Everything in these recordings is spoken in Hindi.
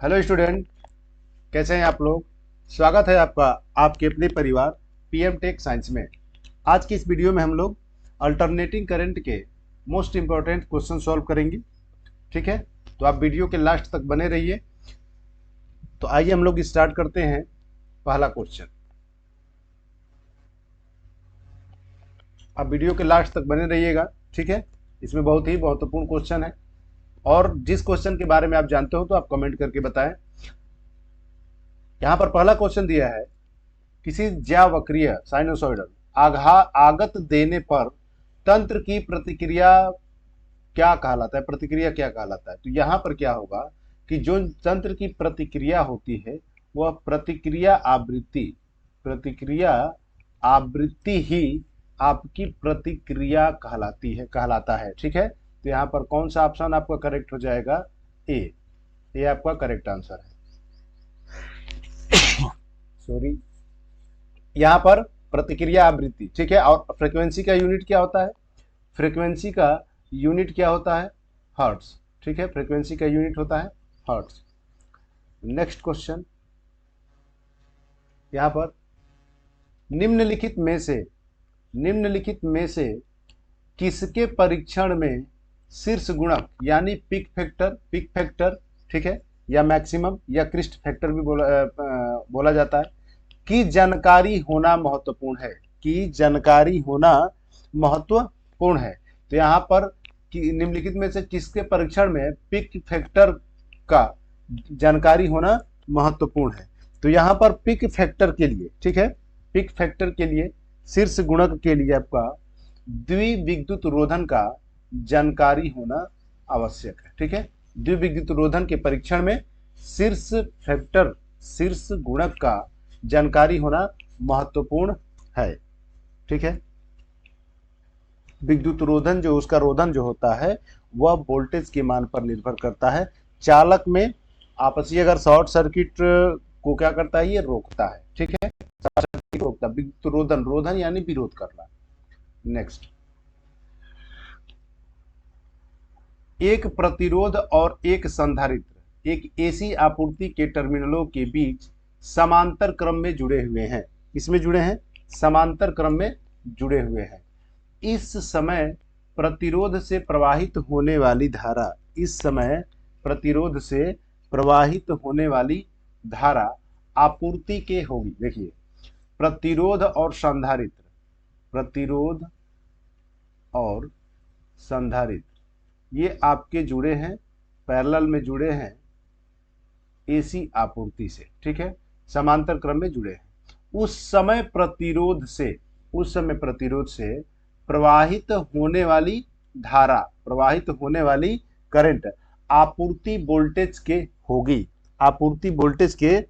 हेलो स्टूडेंट, कैसे हैं आप लोग। स्वागत है आपका आपके अपने परिवार पीएम टेक साइंस में। आज की इस वीडियो में हम लोग अल्टरनेटिंग करंट के मोस्ट इंपॉर्टेंट क्वेश्चन सॉल्व करेंगे। ठीक है, तो आप वीडियो के लास्ट तक बने रहिए। तो आइए हम लोग स्टार्ट करते हैं। पहला क्वेश्चन, आप वीडियो के लास्ट तक बने रहिएगा। ठीक है, इसमें बहुत ही महत्वपूर्ण क्वेश्चन है और जिस क्वेश्चन के बारे में आप जानते हो तो आप कमेंट करके बताएं। यहाँ पर पहला क्वेश्चन दिया है, किसी ज्यावक्रीय साइनोसॉइडल आगत देने पर तंत्र की प्रतिक्रिया क्या कहलाता है, प्रतिक्रिया क्या कहलाता है। तो यहाँ पर क्या होगा कि जो तंत्र की प्रतिक्रिया होती है वह प्रतिक्रिया आवृत्ति ही आपकी प्रतिक्रिया कहलाता है। ठीक है, तो यहाँ पर कौन सा ऑप्शन आपका करेक्ट हो जाएगा, ए आपका करेक्ट आंसर है। सॉरी, यहाँ पर प्रतिक्रिया आवृत्ति। ठीक है, और फ्रीक्वेंसी का यूनिट क्या होता है, फ्रीक्वेंसी का यूनिट क्या होता है, हर्ट्ज। ठीक है, फ्रीक्वेंसी का यूनिट होता है हर्ट्ज। नेक्स्ट क्वेश्चन, यहाँ पर निम्नलिखित में से किसके परीक्षण में शीर्ष गुणक यानी पीक फैक्टर, ठीक है, या मैक्सिमम या क्रिस्ट फैक्टर भी बोला जाता है, की जानकारी होना महत्वपूर्ण है, की जानकारी होना महत्वपूर्ण है। तो यहाँ पर निम्नलिखित में से किसके परीक्षण में पीक फैक्टर का जानकारी होना महत्वपूर्ण है। तो यहाँ पर पीक फैक्टर के लिए, ठीक है, पीक फैक्टर के लिए शीर्ष गुणक के लिए आपका द्विविद्युत रोधन का जानकारी होना आवश्यक है। ठीक है, द्विविद्युत रोधन के परीक्षण में शीर्ष गुणक का जानकारी होना महत्वपूर्ण है। ठीक है, विद्युत रोधन जो उसका रोधन जो होता है वह वोल्टेज के मान पर निर्भर करता है। चालक में आपसी अगर शॉर्ट सर्किट को क्या करता है, ये रोकता है। ठीक है, शॉर्ट सर्किट रोकता है, विद्युत रोधन यानी विरोध करना। नेक्स्ट, एक प्रतिरोध और एक संधारित्र एक एसी आपूर्ति के टर्मिनलों के बीच समांतर क्रम में जुड़े हुए हैं। इसमें जुड़े हैं, समांतर क्रम में जुड़े हुए हैं। इस समय प्रतिरोध से प्रवाहित होने वाली धारा, इस समय प्रतिरोध से प्रवाहित होने वाली धारा आपूर्ति के होगी। देखिए, प्रतिरोध और संधारित्र, प्रतिरोध और संधारित्र ये आपके जुड़े हैं, पैरेलल में जुड़े हैं एसी आपूर्ति से। ठीक है, समांतर क्रम में जुड़े हैं। उस समय प्रतिरोध से प्रवाहित होने वाली धारा, प्रवाहित होने वाली करंट आपूर्ति वोल्टेज के होगी, आपूर्ति वोल्टेज के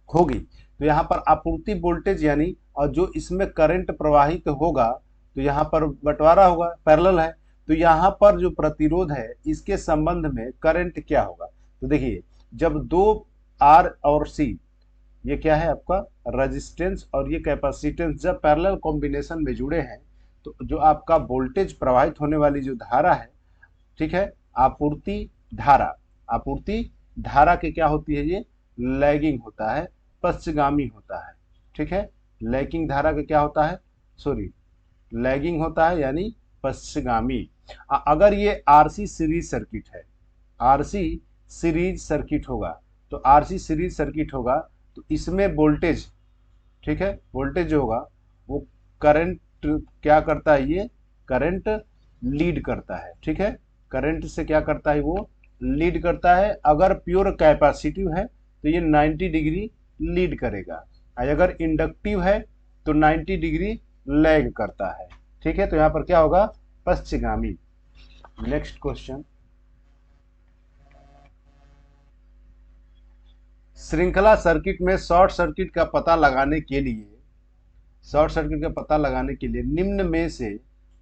होगी। तो यहाँ पर आपूर्ति वोल्टेज यानी, और जो इसमें करंट प्रवाहित होगा तो यहाँ पर बंटवारा होगा, पैरेलल है। तो यहाँ पर जो प्रतिरोध है इसके संबंध में करंट क्या होगा। तो देखिए, जब दो आर और सी, ये क्या है आपका रेजिस्टेंस और ये कैपेसिटेंस, जब पैरेलल कॉम्बिनेशन में जुड़े हैं तो जो आपका वोल्टेज प्रवाहित होने वाली जो धारा है, ठीक है, आपूर्ति धारा के क्या होती है, ये लैगिंग होता है, पश्चगामी होता है। ठीक है, लैगिंग धारा का क्या होता है, लैगिंग होता है यानी पश्चगामी। अगर ये आरसी सीरीज सर्किट है, आरसी सीरीज सर्किट होगा, तो आरसी सीरीज सर्किट होगा तो इसमें वोल्टेज, ठीक है, वोल्टेज जो होगा वो करंट क्या करता है, ये करंट लीड करता है। ठीक है, करंट से क्या करता है, वो लीड करता है। अगर प्योर कैपेसिटिव है तो ये 90 डिग्री लीड करेगा, अगर इंडक्टिव है तो 90 डिग्री लैग करता है। ठीक है, तो यहाँ पर क्या होगा, पश्चगामी। नेक्स्ट क्वेश्चन, श्रृंखला सर्किट में शॉर्ट सर्किट का पता लगाने के लिए निम्न में से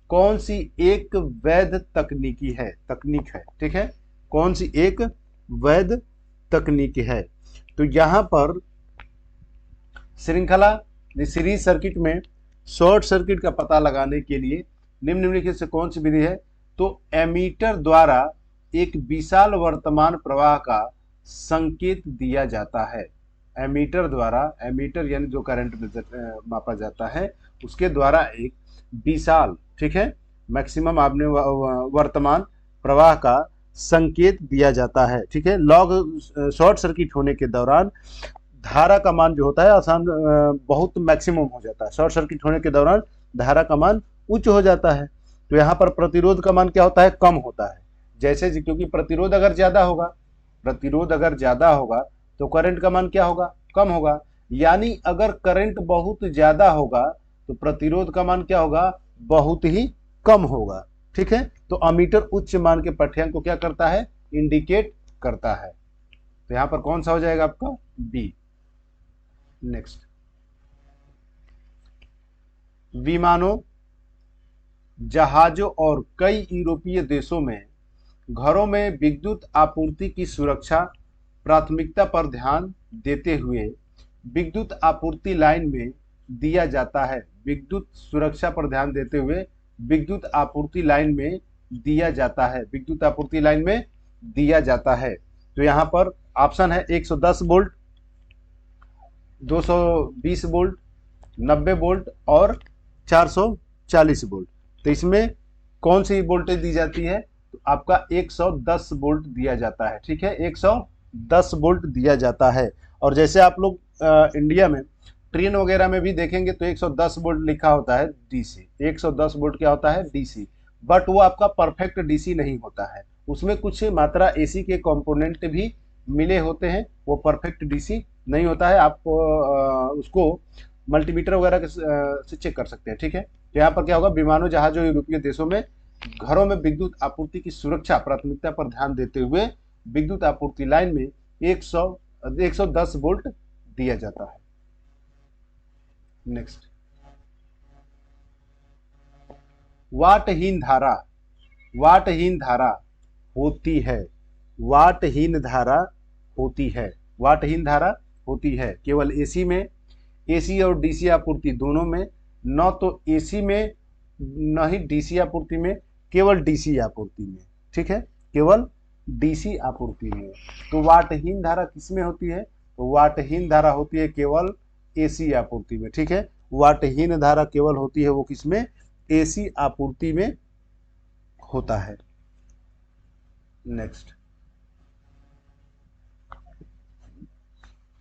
कौन सी एक वैध तकनीक है। ठीक है, कौन सी एक वैध तकनीक है। तो यहां पर श्रृंखला सीरीज सर्किट में शॉर्ट सर्किट का पता लगाने के लिए निम्नलिखित से कौन सी विधि है। तो एमीटर द्वारा एक विशाल वर्तमान प्रवाह का संकेत दिया जाता है। एमीटर द्वारा, एमीटर यानी जो करंट मापा जाता है उसके द्वारा एक विशाल, ठीक है, मैक्सिमम आपने वर्तमान प्रवाह का संकेत दिया जाता है। ठीक है, लॉग शॉर्ट सर्किट होने के दौरान धारा का मान जो होता है आसान बहुत मैक्सिमम हो जाता है। शॉर्ट सर्किट होने के दौरान धारा का मान उच्च हो जाता है। तो यहाँ पर प्रतिरोध का मान क्या होता है, कम होता है। जैसे क्योंकि प्रतिरोध अगर ज्यादा होगा, प्रतिरोध अगर ज्यादा होगा तो करंट का मान क्या होगा, कम होगा। यानी अगर करंट बहुत ज्यादा होगा तो प्रतिरोध का मान क्या होगा, बहुत ही कम होगा। ठीक है, तो अमीटर उच्च मान के पाठ्यांक को क्या करता है, इंडिकेट करता है। तो यहां पर कौन सा हो जाएगा आपका, बी। नेक्स्ट, विमानों, जहाजों और कई यूरोपीय देशों में घरों में विद्युत आपूर्ति की सुरक्षा प्राथमिकता पर ध्यान देते हुए विद्युत आपूर्ति लाइन में दिया जाता है। विद्युत सुरक्षा पर ध्यान देते हुए विद्युत आपूर्ति लाइन में दिया जाता है, विद्युत आपूर्ति लाइन में दिया जाता है। तो यहाँ पर ऑप्शन है 110 वोल्ट, 220 वोल्ट, 90 वोल्ट और 440 वोल्ट। तो इसमें कौन सी वोल्टेज दी जाती है, तो आपका 110 वोल्ट दिया जाता है। ठीक है, 110 वोल्ट दिया जाता है। और जैसे आप लोग इंडिया में ट्रेन वगैरह में भी देखेंगे तो 110 वोल्ट लिखा होता है डीसी। 110 वोल्ट क्या होता है, डीसी। बट वो आपका परफेक्ट डीसी नहीं होता है, उसमें कुछ मात्रा एसी के कंपोनेंट भी मिले होते हैं, वो परफेक्ट डीसी नहीं होता है। आप उसको मल्टीमीटर वगैरह से चेक कर सकते हैं। ठीक है, तो यहाँ पर क्या होगा, विमानों, जहाजों, यूरोपीय देशों में घरों में विद्युत आपूर्ति की सुरक्षा प्राथमिकता पर ध्यान देते हुए विद्युत आपूर्ति लाइन में 110 वोल्ट दिया जाता है। नेक्स्ट, वाटहीन धारा, वाटहीन धारा होती है, वाटहीन धारा होती है, वाटहीन धारा होती है केवल एसी में, एसी और डीसी आपूर्ति दोनों में, न तो एसी में न ही डीसी आपूर्ति में, केवल डीसी आपूर्ति में। ठीक है, केवल डीसी आपूर्ति में। तो वाटहीन धारा किसमें होती है, तो वाटहीन धारा होती है केवल एसी आपूर्ति में। ठीक है, वाटहीन धारा केवल होती है वो किसमें, एसी आपूर्ति में होता है। नेक्स्ट,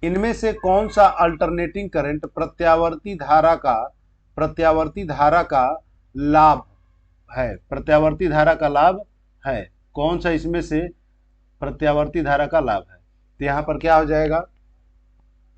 इनमें से कौन सा अल्टरनेटिंग करंट प्रत्यावर्ती धारा का लाभ है, प्रत्यावर्ती धारा का लाभ है, कौन सा इसमें से प्रत्यावर्ती धारा का लाभ है। तो यहां पर क्या हो जाएगा,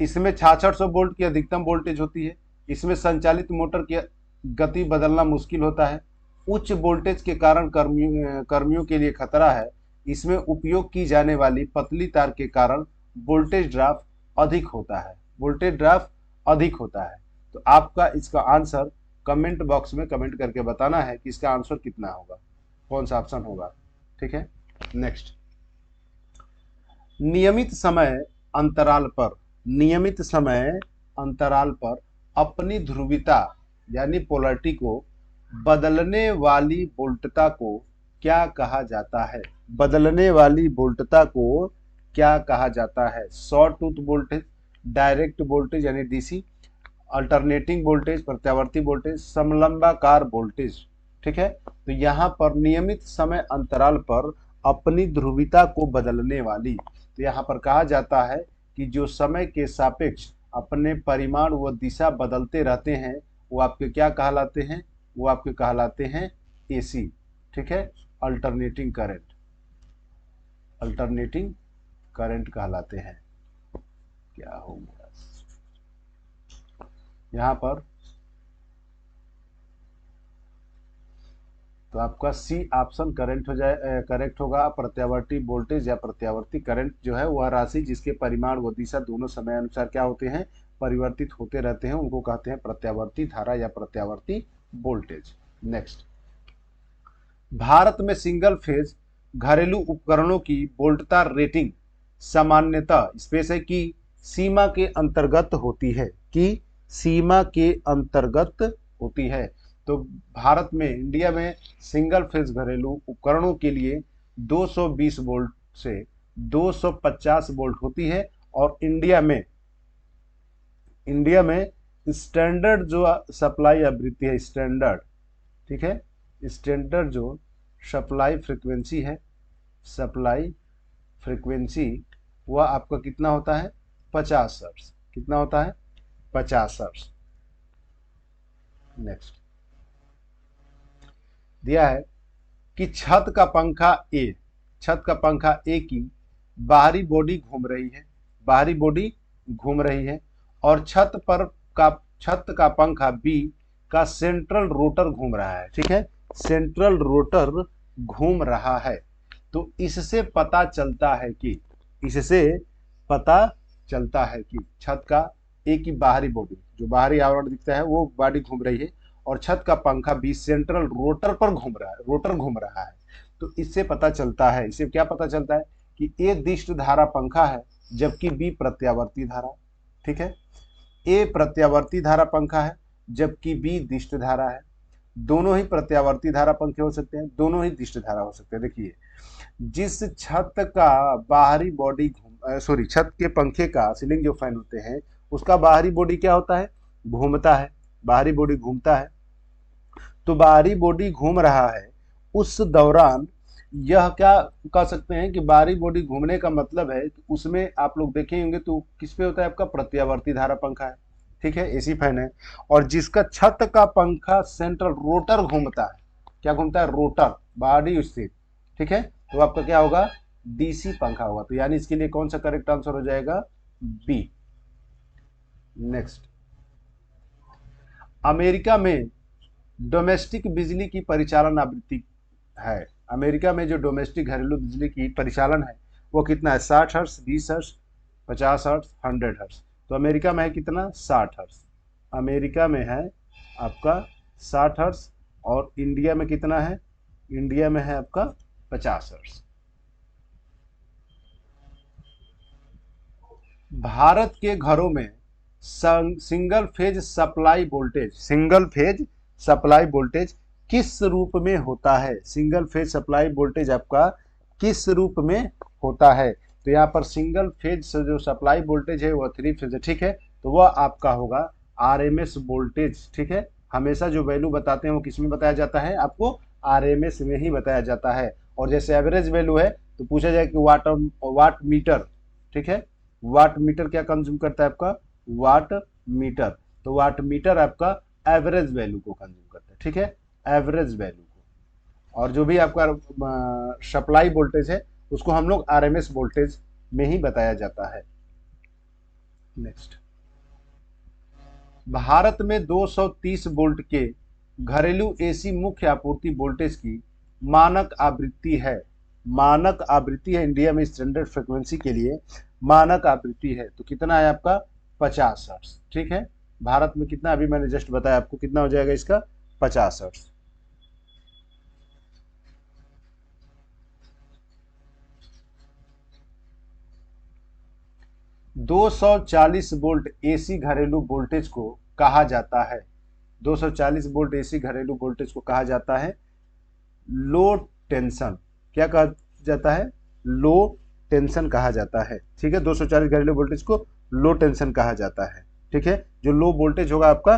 इसमें 6600 वोल्ट की अधिकतम वोल्टेज होती है, इसमें संचालित मोटर की गति बदलना मुश्किल होता है, उच्च वोल्टेज के कारण कर्मियों के लिए खतरा है, इसमें उपयोग की जाने वाली पतली तार के कारण वोल्टेज ड्रॉप अधिक होता है, वोल्टेज ड्रॉप अधिक होता है। तो आपका इसका आंसर कमेंट बॉक्स में कमेंट करके बताना है कि इसका आंसर कितना होगा, कौन सा ऑप्शन होगा। ठीक है, नेक्स्ट, नियमित समय अंतराल पर, नियमित समय अंतराल पर अपनी ध्रुवीयता यानी पोलैरिटी को बदलने वाली वोल्टता को क्या कहा जाता है, बदलने वाली वोल्टता को क्या कहा जाता है। Short tooth voltage, direct voltage यानी डीसी, अल्टरनेटिंग वोल्टेज प्रत्यावर्ती वोल्टेज, समलंबाकार वोल्टेज। ठीक है, तो यहाँ पर नियमित समय अंतराल पर अपनी ध्रुवीयता को बदलने वाली, तो यहाँ पर कहा जाता है कि जो समय के सापेक्ष अपने परिमाण व दिशा बदलते रहते हैं वो आपके क्या कहलाते हैं, वो आपके कहलाते हैं एसी। ठीक है, अल्टरनेटिंग करंट, अल्टरनेटिंग करंट कहलाते हैं। क्या हो गया यहाँ पर, तो आपका सी ऑप्शन करेक्ट हो जाए, करेक्ट होगा। प्रत्यावर्ती वोल्टेज या प्रत्यावर्ती करंट जो है वह राशि जिसके परिमाण व दिशा दोनों समय अनुसार क्या होते हैं, परिवर्तित होते रहते हैं, उनको कहते हैं प्रत्यावर्ती धारा या प्रत्यावर्ती वोल्टेज। नेक्स्ट, भारत में सिंगल फेज घरेलू उपकरणों की वोल्टता रेटिंग सामान्यतः स्पेस है कि सीमा के अंतर्गत होती है, कि सीमा के अंतर्गत होती है। तो भारत में, इंडिया में सिंगल फेज घरेलू उपकरणों के लिए 220 वोल्ट से 250 वोल्ट होती है। और इंडिया में स्टैंडर्ड जो सप्लाई आवृत्ति है, स्टैंडर्ड, ठीक है, स्टैंडर्ड जो सप्लाई फ्रीक्वेंसी है, सप्लाई फ्रीक्वेंसी, वह आपका कितना होता है? 50 हर्ट्ज। कितना होता है? 50 हर्ट्ज। नेक्स्ट दिया है कि छत का पंखा ए की बाहरी बॉडी घूम रही है, बाहरी बॉडी घूम रही है, और छत का पंखा बी का सेंट्रल रोटर घूम रहा है। ठीक है, सेंट्रल रोटर घूम रहा है। तो इससे पता चलता है कि छत का ए की बाहरी बॉडी, जो बाहरी आवरण दिखता है, वो बॉडी घूम रही है, और छत का पंखा बी सेंट्रल रोटर पर घूम रहा है, रोटर घूम रहा है। तो इससे पता चलता है, इससे क्या पता चलता है कि ए दिष्ट धारा पंखा है, जबकि बी प्रत्यावर्ती धारा। ठीक है, ए प्रत्यावर्ती धारा पंखा है, जबकि बी दिष्ट धारा है। दोनों ही प्रत्यावर्ती धारा पंखे हो सकते हैं, दोनों ही दिष्ट धारा हो सकते हैं। देखिए, जिस छत का बाहरी बॉडी छत के पंखे का, सीलिंग जो फैन होते हैं, उसका बाहरी बॉडी क्या होता है? घूमता है, बाहरी बॉडी घूमता है। तो बाहरी बॉडी घूम रहा है, उस दौरान यह क्या कह सकते हैं कि बाहरी बॉडी घूमने का मतलब है कि उसमें आप लोग देखे होंगे तो किस पे होता है? आपका प्रत्यावर्ती धारा पंखा है। ठीक है, एसी फैन है, और जिसका छत का पंखा सेंट्रल रोटर घूमता है। क्या घूमता है? रोटर, बॉडी स्थिर। ठीक है, तो आपका क्या होगा? डीसी पंखा होगा। तो यानी इसके लिए कौन सा करेक्ट आंसर हो जाएगा? बी। नेक्स्ट, अमेरिका में डोमेस्टिक बिजली की परिचालन आवृत्ति है। अमेरिका में जो डोमेस्टिक घरेलू बिजली की परिचालन है वो कितना है? 60 हर्ट्ज, 20 हर्ट्ज, 50 हर्ट्ज, 100 हर्ट्ज। तो अमेरिका में है कितना? 60 हर्ट्ज। अमेरिका में है आपका 60 हर्ट्ज, और इंडिया में कितना है? इंडिया में है आपका 50 हर्ट्ज। भारत के घरों में सिंगल फेज सप्लाई वोल्टेज किस रूप में होता है? सिंगल फेज सप्लाई वोल्टेज आपका किस रूप में होता है? तो यहाँ पर सिंगल फेज से जो सप्लाई वोल्टेज है वह 3 फेज है। ठीक है, तो वह आपका होगा आरएमएस वोल्टेज। ठीक है, हमेशा जो वैल्यू बताते हैं वो किस में बताया जाता है? आपको आरएमएस में ही बताया जाता है। और जैसे एवरेज वैल्यू है तो पूछा जाए कि वाट मीटर। ठीक है, वाट मीटर क्या कंज्यूम करता है? आपका वाट मीटर। तो वाट मीटर आपका एवरेज वैल्यू को कंज्यूम करता है। ठीक है, एवरेज वैल्यू को। और जो भी आपका सप्लाई वोल्टेज है उसको हम लोग आरएमएस वोल्टेज में ही बताया जाता है। नेक्स्ट, भारत में 230 वोल्ट के घरेलू एसी मुख्य आपूर्ति वोल्टेज की मानक आवृत्ति है। मानक आवृत्ति है इंडिया में, स्टैंडर्ड फ्रीक्वेंसी के लिए मानक आवृत्ति है। तो कितना है आपका? 50 हर्ट्ज। ठीक है, भारत में कितना? अभी मैंने जस्ट बताया आपको, कितना हो जाएगा इसका? 50 हर्ट्ज। दो 240 वोल्ट एसी घरेलू वोल्टेज को कहा जाता है, 240 वोल्ट एसी घरेलू वोल्टेज को कहा जाता है लो टेंशन। क्या कहा जाता है? लो टेंशन कहा जाता है। ठीक है, 240 घरेलू वोल्टेज को लो टेंशन कहा जाता है। ठीक है, जो लो वोल्टेज होगा आपका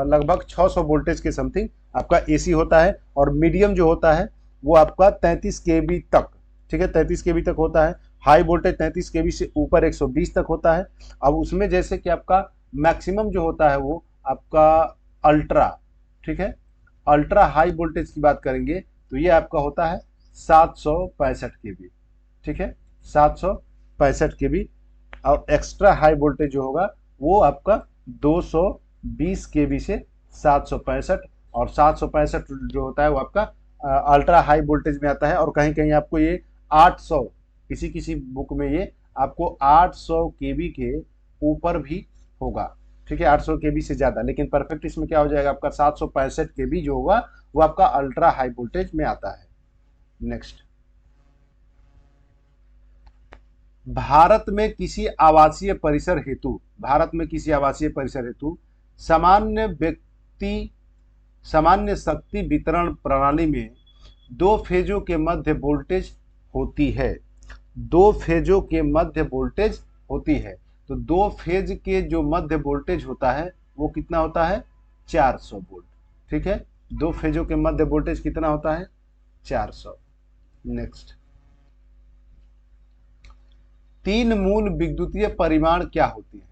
लगभग 600 वोल्टेज के समथिंग आपका एसी होता है, और मीडियम जो होता है वो आपका 33 केवी तक। ठीक है, 33 केवी तक होता है। हाई वोल्टेज 33 केवी से ऊपर 120 तक होता है। अब उसमें जैसे कि आपका मैक्सिमम जो होता है वो आपका अल्ट्रा, ठीक है, अल्ट्रा हाई वोल्टेज की बात करेंगे तो ये आपका होता है 765 केवी। ठीक है, 765 केवी। और एक्स्ट्रा हाई वोल्टेज जो होगा वो आपका 220 केवी से 765, और 765 जो होता है वो आपका अल्ट्रा हाई वोल्टेज में आता है। और कहीं कहीं आपको ये 800, किसी किसी बुक में ये आपको 800 केवी के ऊपर भी होगा। ठीक है, 800 केवी से ज्यादा, लेकिन परफेक्ट इसमें क्या हो जाएगा? आपका 765 केवी जो होगा वो आपका अल्ट्रा हाई वोल्टेज में आता है। नेक्स्ट, भारत में किसी आवासीय परिसर हेतु सामान्य शक्ति वितरण प्रणाली में 2 फेजों के मध्य वोल्टेज होती है। दो फेजों के मध्य वोल्टेज होती है। तो दो फेज के जो मध्य वोल्टेज होता है वो कितना होता है, 400 वोल्ट। ठीक है, दो फेजों के मध्य वोल्टेज कितना होता है, 400। नेक्स्ट, तीन मूल विद्युतीय परिमाण क्या होते हैं?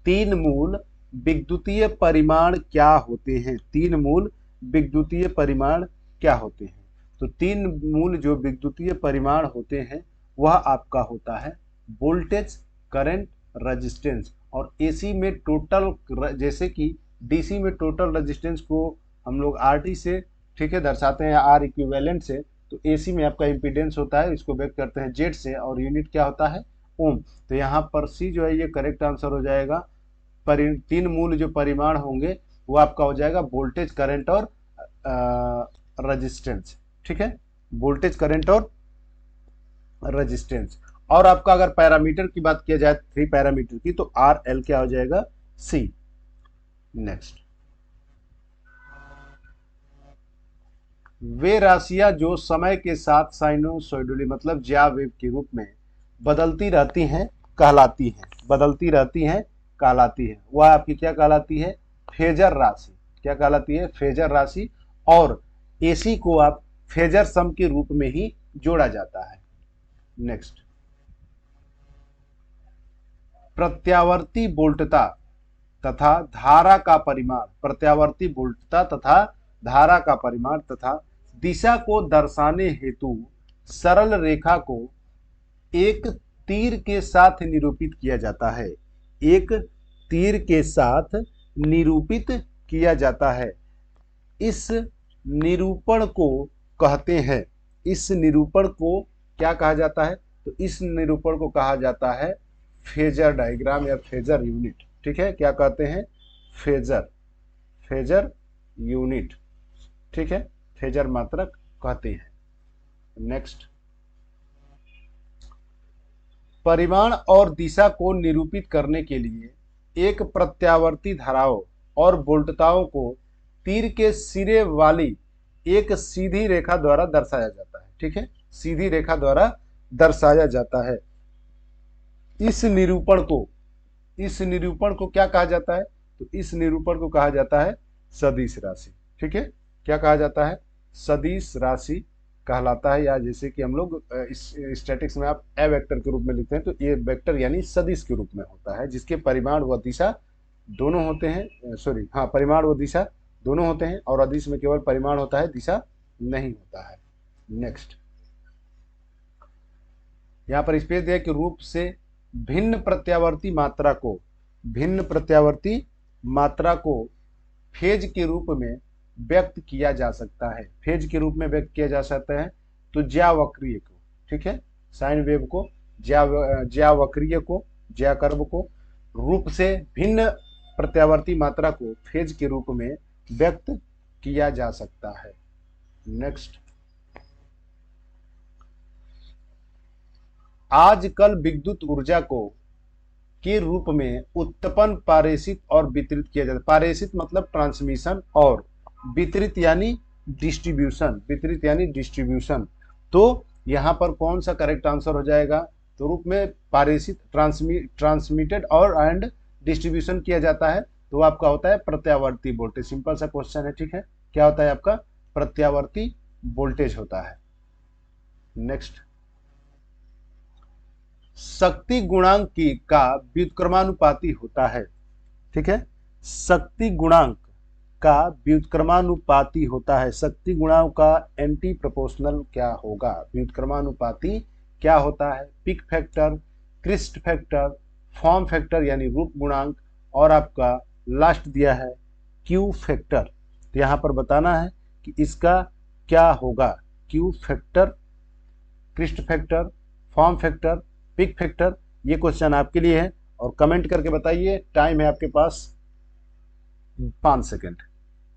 तीन मूल विद्युतीय परिमाण क्या होते हैं? तीन मूल विद्युतीय परिमाण क्या होते हैं? तो तीन मूल जो विद्युतीय परिमाण होते हैं वह आपका होता है वोल्टेज, करंट, रेजिस्टेंस। और एसी में टोटल, जैसे कि डीसी में टोटल रेजिस्टेंस को हम लोग आरटी से, ठीक है, दर्शाते हैं, आर इक्विवेलेंट से। तो एसी में आपका इम्पीडेंस होता है, इसको व्यक्त करते हैं जेड से, और यूनिट क्या होता है, ओम। तो यहाँ पर सी जो है ये करेक्ट आंसर हो जाएगा। तीन मूल जो परिमाण होंगे वो आपका हो जाएगा वोल्टेज, करंट और रेजिस्टेंस। ठीक है, वोल्टेज, करंट और रेजिस्टेंस। और आपका अगर पैरामीटर की बात किया जाए, थ्री पैरामीटर की, तो आर एल क्या हो जाएगा, सी। नेक्स्ट, वे राशियां जो समय के साथ साइनोसॉइडली मतलब ज्या वेव के रूप में बदलती रहती हैं कहलाती हैं, बदलती रहती हैं कहलाती है, वह आपकी क्या कहलाती है, फेजर राशि। क्या कहलाती है, फेजर राशि। और एसी को आप फेजर सम के रूप में ही जोड़ा जाता है। नेक्स्ट, प्रत्यावर्ती वोल्टता तथा धारा का परिमाण, प्रत्यावर्ती वोल्टता तथा धारा का परिमाण तथा दिशा को दर्शाने हेतु सरल रेखा को एक तीर के साथ निरूपित किया जाता है। एक तीर के साथ निरूपित किया जाता है। इस निरूपण को कहते हैं, इस निरूपण को क्या कहा जाता है, तो इस निरूपण को कहा जाता है फेजर डायग्राम या फेजर यूनिट। ठीक है, क्या कहते हैं, फेजर, फेजर यूनिट। ठीक है, फेजर मात्रक कहते हैं। नेक्स्ट, परिमाण और दिशा को निरूपित करने के लिए एक प्रत्यावर्ती धाराओं और वोल्टताओं को तीर के सिरे वाली एक सीधी रेखा द्वारा दर्शाया जाता है। ठीक है, सीधी रेखा द्वारा दर्शाया जाता है। इस निरूपण को क्या कहा जाता है, तो इस निरूपण को कहा जाता है सदिश राशि। ठीक है, क्या कहा जाता है, सदिश राशि कहलाता है। या जैसे कि हम लोग स्टैटिक्स में आप ए वेक्टर के रूप में लिखते हैं, तो ये वेक्टर यानी सदिश के रूप में होता है, जिसके परिमाण व दिशा दोनों होते हैं, सॉरी हाँ, परिमाण व दिशा दोनों होते हैं, और अदिश में केवल परिमाण होता है, दिशा नहीं होता है। नेक्स्ट, यहाँ पर स्पेस दिया कि रूप से भिन्न प्रत्यावर्ती मात्रा को, भिन्न प्रत्यावर्ती मात्रा को फेज के रूप में व्यक्त किया जा सकता है। फेज के रूप में व्यक्त किया जा सकता है, तो ज्यावक्रीय को, ठीक है, साइन वेव को, ज्यावक्रीय को, ज्याकर्व को, रूप से भिन्न प्रत्यावर्ती मात्रा को फेज के रूप में व्यक्त किया जा सकता है। नेक्स्ट, आजकल विद्युत ऊर्जा को के रूप में उत्पन्न, पारेषित और वितरित किया जाता है। पारेषित मतलब ट्रांसमिशन, और वितरित यानी डिस्ट्रीब्यूशन, वितरित यानी डिस्ट्रीब्यूशन। तो यहाँ पर कौन सा करेक्ट आंसर हो जाएगा, तो रूप में पारेषित, ट्रांसमिटेड और एंड डिस्ट्रीब्यूशन किया जाता है, तो आपका होता है प्रत्यावर्ती वोल्टेज। सिंपल सा क्वेश्चन है। ठीक है, क्या होता है आपका, प्रत्यावर्ती वोल्टेज होता है। नेक्स्ट, शक्ति गुणांक का व्युत्क्रमानुपाती होता है। ठीक है, शक्ति गुणांक का व्युत्क्रमानुपाती होता है। शक्ति गुणांक का एंटी प्रोपोर्शनल क्या होगा, व्युत्क्रमानुपाती क्या होता है, peak factor, crest factor, form factor यानी रूप गुणांक, और आपका लास्ट दिया है क्यू फैक्टर। तो यहाँ पर बताना है कि इसका क्या होगा, Q factor, crest factor, form factor, peak factor. ये क्वेश्चन आपके लिए है, और कमेंट करके बताइए। टाइम है आपके पास 5 सेकंड।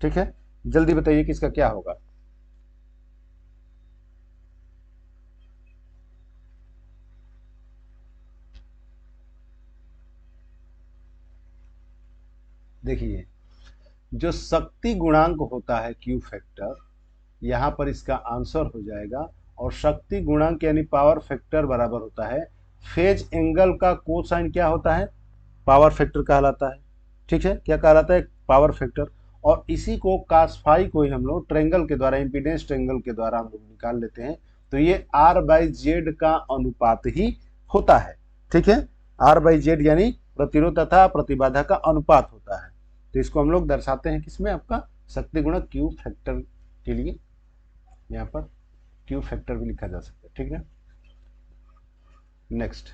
ठीक है, जल्दी बताइए कि इसका क्या होगा। देखिए, जो शक्ति गुणांक होता है क्यू फैक्टर, यहाँ पर इसका आंसर हो जाएगा, और शक्ति गुणांक यानी पावर फैक्टर बराबर होता है फेज एंगल का कोसाइन क्या होता है, पावर फैक्टर कहलाता है। ठीक है, क्या कहलाता है, पावर फैक्टर। और इसी को cos फाई को ही हम लोग ट्रेंगल के द्वारा, इम्पीडेंस ट्रेंगल के द्वारा हम लोग निकाल लेते हैं। तो ये R/Z का अनुपात ही होता है। ठीक है, R/Z यानी प्रतिरोध तथा प्रतिबाधा का अनुपात होता है। तो इसको हम लोग दर्शाते हैं किसमें, आपका शक्ति गुणक क्यू फैक्टर के लिए, यहाँ पर क्यू फैक्टर भी लिखा जा सकता है। ठीक है, नेक्स्ट,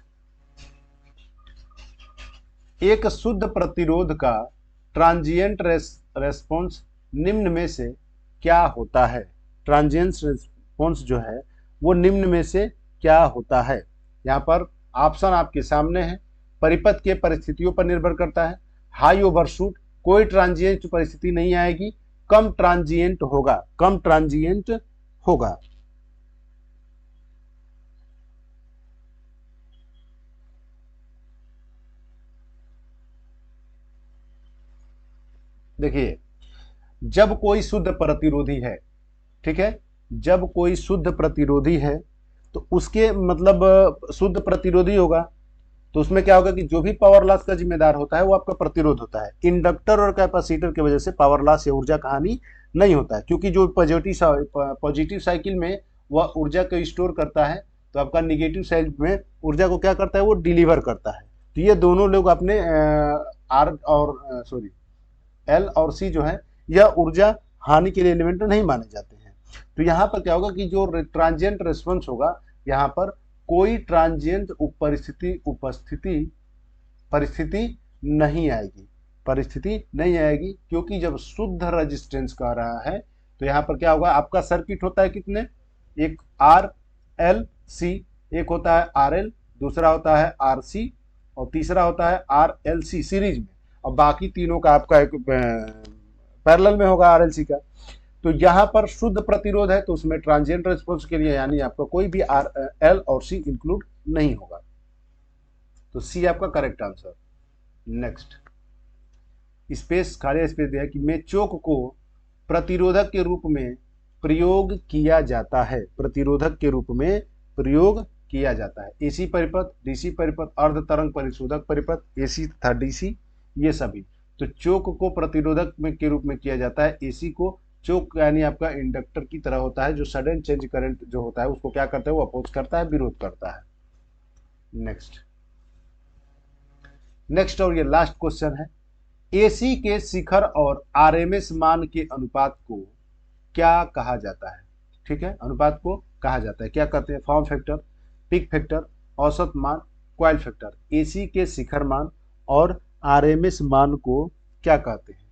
एक शुद्ध प्रतिरोध का ट्रांजिएंट रेस्पॉन्स निम्न में से क्या होता है। ट्रांजिएंट रेस्पॉन्स जो है वो निम्न में से क्या होता है। यहाँ पर ऑप्शन आपके सामने है। परिपथ के परिस्थितियों पर निर्भर करता है, हाई ओवरशूट, कोई ट्रांजिएंट परिस्थिति नहीं आएगी, कम ट्रांजिएंट होगा, कम ट्रांजिएंट होगा। देखिए, जब कोई शुद्ध प्रतिरोधी है, ठीक है, जब कोई शुद्ध प्रतिरोधी है तो उसके मतलब शुद्ध प्रतिरोधी होगा तो उसमें क्या होगा कि जो भी पावर लॉस का जिम्मेदार होता है वो आपका प्रतिरोध होता है। इंडक्टर और कैपेसिटर की वजह से पावर लॉस या ऊर्जा का हानि नहीं होता है, क्योंकि जो पॉजिटिव साइकिल में वह ऊर्जा को स्टोर करता है, तो आपका निगेटिव साइड में ऊर्जा को क्या करता है, वो डिलीवर करता है। तो ये दोनों लोग अपने एल और सी जो है यह ऊर्जा हानि के लिए एलिमेंट नहीं माने जाते हैं। तो यहाँ पर क्या होगा कि जो ट्रांजिएंट रेस्पॉन्स होगा, यहाँ पर कोई ट्रांजिएंट परिस्थिति नहीं आएगी, परिस्थिति नहीं आएगी, क्योंकि जब शुद्ध रेजिस्टेंस कह रहा है तो यहाँ पर क्या होगा, आपका सर्किट होता है कितने, एक आर एल सी, एक होता है आर एल, दूसरा होता है आर सी और तीसरा होता है आर एल सी सीरीज में, और बाकी तीनों का आपका एक पैरेलल में होगा आर एल सी का। तो यहाँ पर शुद्ध प्रतिरोध है तो उसमें ट्रांजिएंट रेस्पॉन्स के लिए यानी आपका कोई भी आर एल और सी इंक्लूड नहीं होगा। तो सी आपका करेक्ट आंसर। नेक्स्ट, स्पेस खाली स्पेस दिया कि में चोक को प्रतिरोधक के रूप में प्रयोग किया जाता है, प्रतिरोधक के रूप में प्रयोग किया जाता है। एसी परिपथ, डीसी परिपथ, अर्ध तरंग परिशोधक परिपथ, एसी तथा डीसी, ये सभी। तो चोक को प्रतिरोधक में के रूप में किया जाता है। एसी को चोक यानी आपका इंडक्टर की तरह होता है, जो सडन चेंज करंट जो होता है उसको क्या करता है, वो अपोज करता है, विरोध करता है। नेक्स्ट और ये लास्ट क्वेश्चन है, एसी के शिखर और आरएमएस मान के अनुपात को क्या कहा जाता है। ठीक है, अनुपात को कहा जाता है, क्या कहते हैं, फॉर्म फैक्टर, पीक फैक्टर, औसत मान, कॉइल फैक्टर। एसी के शिखर मान और आरएमएस मान को क्या कहते हैं।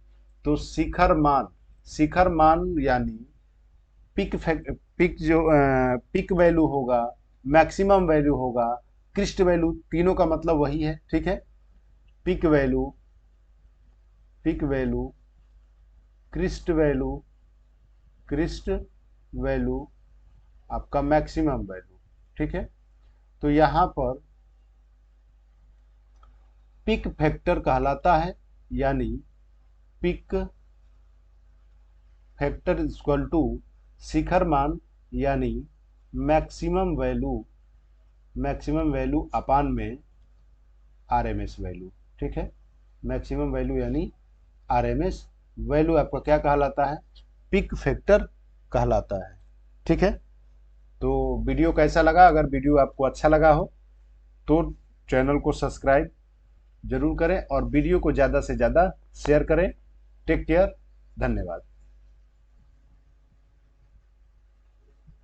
तो शिखर मान यानी पिक वैल्यू होगा, मैक्सिमम वैल्यू होगा, क्रिस्ट वैल्यू, तीनों का मतलब वही है। ठीक है, पिक वैल्यू, क्रिस्ट वैल्यू, आपका मैक्सिमम वैल्यू। ठीक है, तो यहां पर पिक फैक्टर कहलाता है, यानी पिक फैक्टर इक्वल टू शिखर मान यानी मैक्सिमम वैल्यू अपान में आरएमएस वैल्यू। ठीक है, मैक्सिमम वैल्यू यानी आरएमएस वैल्यू आपका क्या कहलाता है, पिक फैक्टर कहलाता है। ठीक है, तो वीडियो कैसा लगा, अगर वीडियो आपको अच्छा लगा हो तो चैनल को सब्सक्राइब जरूर करें और वीडियो को ज़्यादा से ज़्यादा शेयर करें। टेक केयर, धन्यवाद।